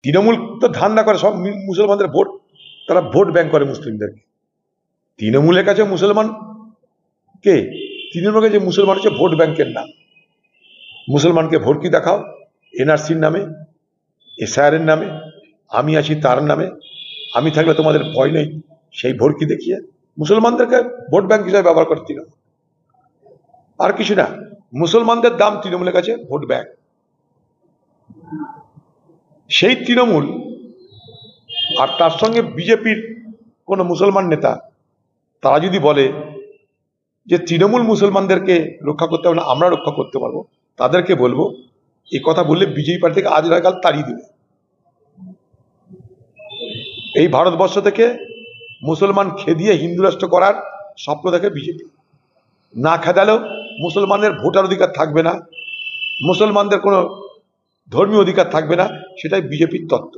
তৃণমূল তো ধান্দা করে সব মুসলমানদের ভোট, তারা ভোট ব্যাংক করে মুসলিমদেরকে। তৃণমূলের কাছে মুসলমান কে? তৃণমূলের কাছে মুসলমান হচ্ছে ভোট ব্যাংকের নাম। মুসলমানকে ভর্তি দেখাও এনআরসির নামে, এসআইআরের নামে, আমি আছি তার নামে, আমি থাকলে তোমাদের ভয় নেই সেই ভর্তি দেখিয়ে মুসলমানদেরকে ভোট ব্যাংক হিসাবে ব্যবহার করে তৃণমূল। আর কিছু না, মুসলমানদের দাম তৃণমূলের কাছে ভোট ব্যাংক। সেই তৃণমূল আর তার সঙ্গে বিজেপির কোনো মুসলমান নেতা তারা যদি বলে যে তৃণমূল মুসলমানদেরকে রক্ষা করতে পারবে না, আমরা রক্ষা করতে পারবো, তাদেরকে বলবো এই কথা বললে বিজেপি পার্টি থেকে আজ নয় কাল তাড়িয়ে দেবে। এই ভারতবর্ষ থেকে মুসলমান খেদিয়ে হিন্দু রাষ্ট্র করার স্বপ্ন দেখে বিজেপি। না খেদালেও মুসলমানদের ভোটার অধিকার থাকবে না, মুসলমানদের কোনো ধর্মীয় অধিকার থাকবে না, সেটাই বিজেপির তত্ত্ব।